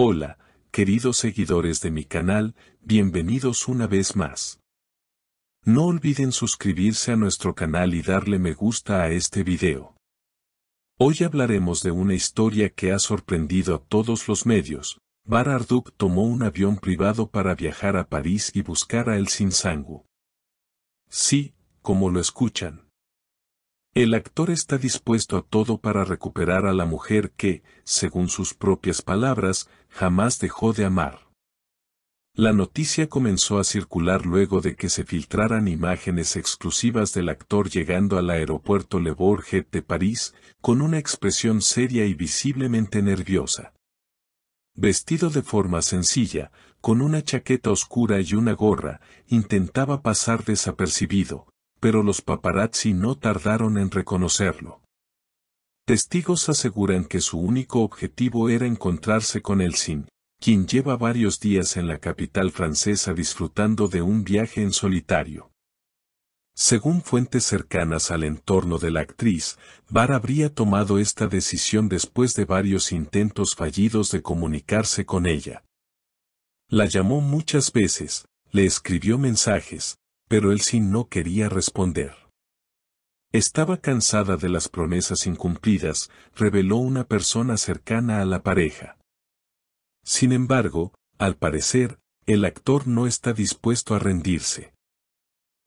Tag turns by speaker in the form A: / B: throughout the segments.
A: Hola, queridos seguidores de mi canal, bienvenidos una vez más. No olviden suscribirse a nuestro canal y darle me gusta a este video. Hoy hablaremos de una historia que ha sorprendido a todos los medios. Bar Arduk tomó un avión privado para viajar a París y buscar a Elçin Sangu. Sí, como lo escuchan. El actor está dispuesto a todo para recuperar a la mujer que, según sus propias palabras, jamás dejó de amar. La noticia comenzó a circular luego de que se filtraran imágenes exclusivas del actor llegando al aeropuerto Le Bourget de París, con una expresión seria y visiblemente nerviosa. Vestido de forma sencilla, con una chaqueta oscura y una gorra, intentaba pasar desapercibido, pero los paparazzi no tardaron en reconocerlo. Testigos aseguran que su único objetivo era encontrarse con Elçin, quien lleva varios días en la capital francesa disfrutando de un viaje en solitario. Según fuentes cercanas al entorno de la actriz, Bar habría tomado esta decisión después de varios intentos fallidos de comunicarse con ella. La llamó muchas veces, le escribió mensajes, pero Elçin no quería responder. Estaba cansada de las promesas incumplidas, reveló una persona cercana a la pareja. Sin embargo, al parecer, el actor no está dispuesto a rendirse.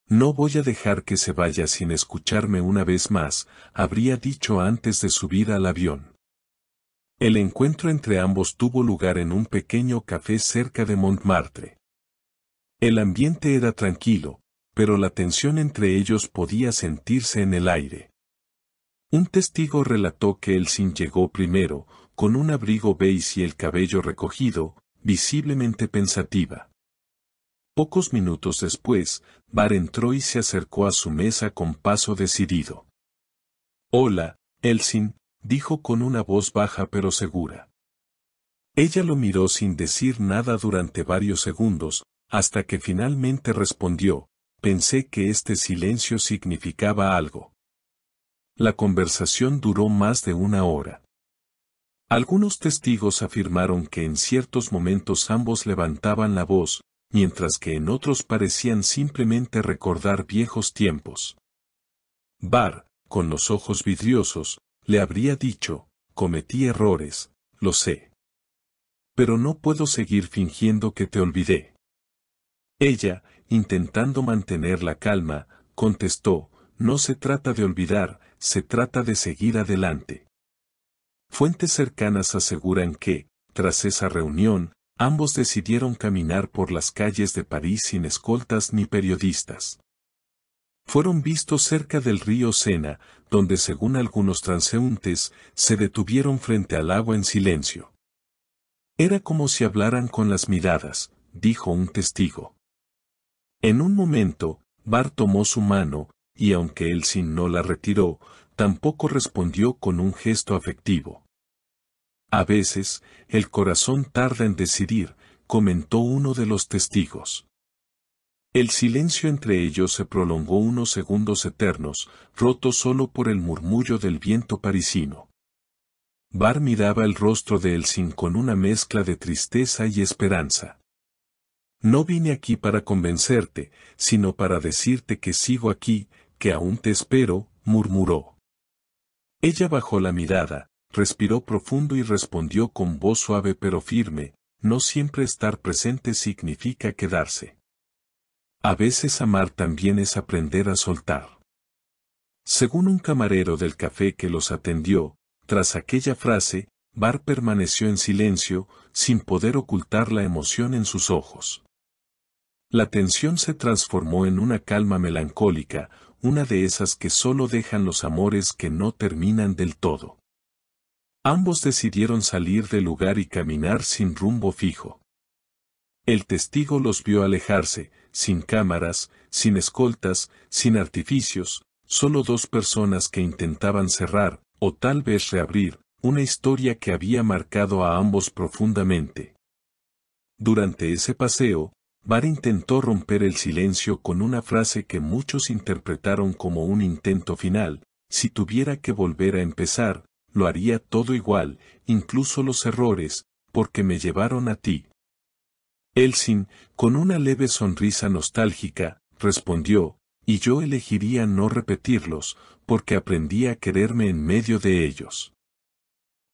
A: No voy a dejar que se vaya sin escucharme una vez más, habría dicho antes de subir al avión. El encuentro entre ambos tuvo lugar en un pequeño café cerca de Montmartre. El ambiente era tranquilo, pero la tensión entre ellos podía sentirse en el aire. Un testigo relató que Elçin llegó primero, con un abrigo beige y el cabello recogido, visiblemente pensativa. Pocos minutos después, Bar entró y se acercó a su mesa con paso decidido. «Hola, Elçin», dijo con una voz baja pero segura. Ella lo miró sin decir nada durante varios segundos, hasta que finalmente respondió: «Pensé que este silencio significaba algo». La conversación duró más de una hora. Algunos testigos afirmaron que en ciertos momentos ambos levantaban la voz, mientras que en otros parecían simplemente recordar viejos tiempos. Bar, con los ojos vidriosos, le habría dicho: «Cometí errores, lo sé. Pero no puedo seguir fingiendo que te olvidé». Ella, intentando mantener la calma, contestó: «No se trata de olvidar, se trata de seguir adelante». Fuentes cercanas aseguran que, tras esa reunión, ambos decidieron caminar por las calles de París sin escoltas ni periodistas. Fueron vistos cerca del río Sena, donde según algunos transeúntes, se detuvieron frente al agua en silencio. «Era como si hablaran con las miradas», dijo un testigo. En un momento, Bar tomó su mano, y aunque Elçin no la retiró, tampoco respondió con un gesto afectivo. «A veces, el corazón tarda en decidir», comentó uno de los testigos. El silencio entre ellos se prolongó unos segundos eternos, roto solo por el murmullo del viento parisino. Bar miraba el rostro de Elçin con una mezcla de tristeza y esperanza. «No vine aquí para convencerte, sino para decirte que sigo aquí, que aún te espero», murmuró. Ella bajó la mirada, respiró profundo y respondió con voz suave pero firme: «No siempre estar presente significa quedarse. A veces amar también es aprender a soltar». Según un camarero del café que los atendió, tras aquella frase, Bar permaneció en silencio, sin poder ocultar la emoción en sus ojos. La tensión se transformó en una calma melancólica, una de esas que solo dejan los amores que no terminan del todo. Ambos decidieron salir del lugar y caminar sin rumbo fijo. El testigo los vio alejarse, sin cámaras, sin escoltas, sin artificios, solo dos personas que intentaban cerrar, o tal vez reabrir, una historia que había marcado a ambos profundamente. Durante ese paseo, Bar intentó romper el silencio con una frase que muchos interpretaron como un intento final: «Si tuviera que volver a empezar, lo haría todo igual, incluso los errores», porque me llevaron a ti. Elsin, con una leve sonrisa nostálgica, respondió, y yo elegiría no repetirlos, porque aprendí a quererme en medio de ellos.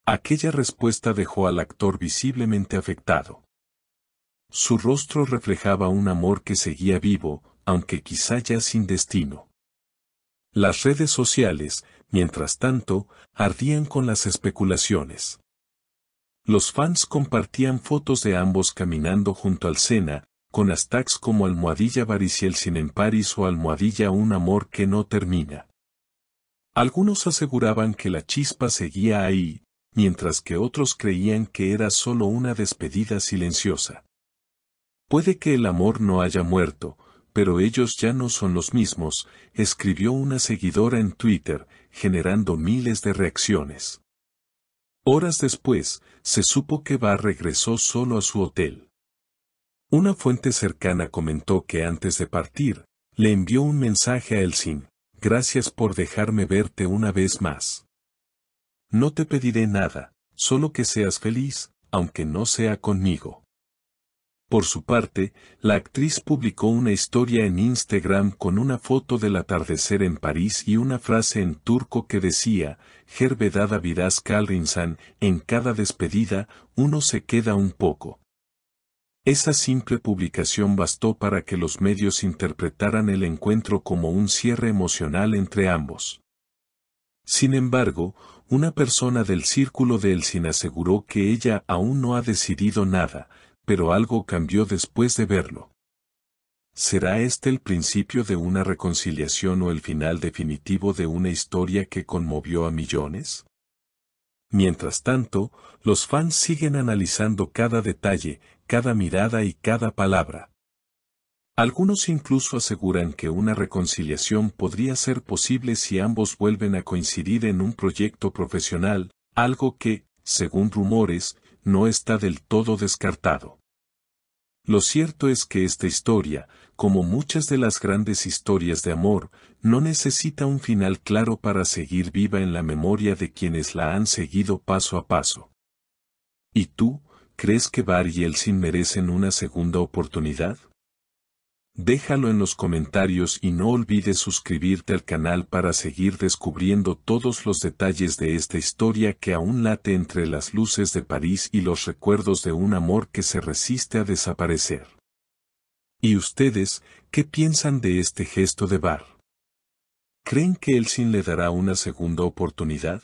A: Aquella respuesta dejó al actor visiblemente afectado. Su rostro reflejaba un amor que seguía vivo, aunque quizá ya sin destino. Las redes sociales, mientras tanto, ardían con las especulaciones. Los fans compartían fotos de ambos caminando junto al Sena, con hashtags como @Varicielsin en París o @Un amor que no termina. Algunos aseguraban que la chispa seguía ahí, mientras que otros creían que era solo una despedida silenciosa. Puede que el amor no haya muerto, pero ellos ya no son los mismos, escribió una seguidora en Twitter, generando miles de reacciones. Horas después, se supo que Bar regresó solo a su hotel. Una fuente cercana comentó que antes de partir, le envió un mensaje a Elsin: gracias por dejarme verte una vez más. No te pediré nada, solo que seas feliz, aunque no sea conmigo. Por su parte, la actriz publicó una historia en Instagram con una foto del atardecer en París y una frase en turco que decía, "Her vedada biraz kal insan", en cada despedida, uno se queda un poco. Esa simple publicación bastó para que los medios interpretaran el encuentro como un cierre emocional entre ambos. Sin embargo, una persona del círculo de Elsin aseguró que ella aún no ha decidido nada, pero algo cambió después de verlo. ¿Será este el principio de una reconciliación o el final definitivo de una historia que conmovió a millones? Mientras tanto, los fans siguen analizando cada detalle, cada mirada y cada palabra. Algunos incluso aseguran que una reconciliación podría ser posible si ambos vuelven a coincidir en un proyecto profesional, algo que, según rumores, no está del todo descartado. Lo cierto es que esta historia, como muchas de las grandes historias de amor, no necesita un final claro para seguir viva en la memoria de quienes la han seguido paso a paso. ¿Y tú, crees que Bar y Elsin merecen una segunda oportunidad? Déjalo en los comentarios y no olvides suscribirte al canal para seguir descubriendo todos los detalles de esta historia que aún late entre las luces de París y los recuerdos de un amor que se resiste a desaparecer. ¿Y ustedes, qué piensan de este gesto de Bar? ¿Creen que Elsin le dará una segunda oportunidad?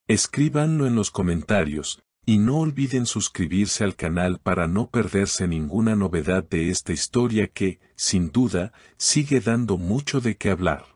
A: Escríbanlo en los comentarios. Y no olviden suscribirse al canal para no perderse ninguna novedad de esta historia que, sin duda, sigue dando mucho de qué hablar.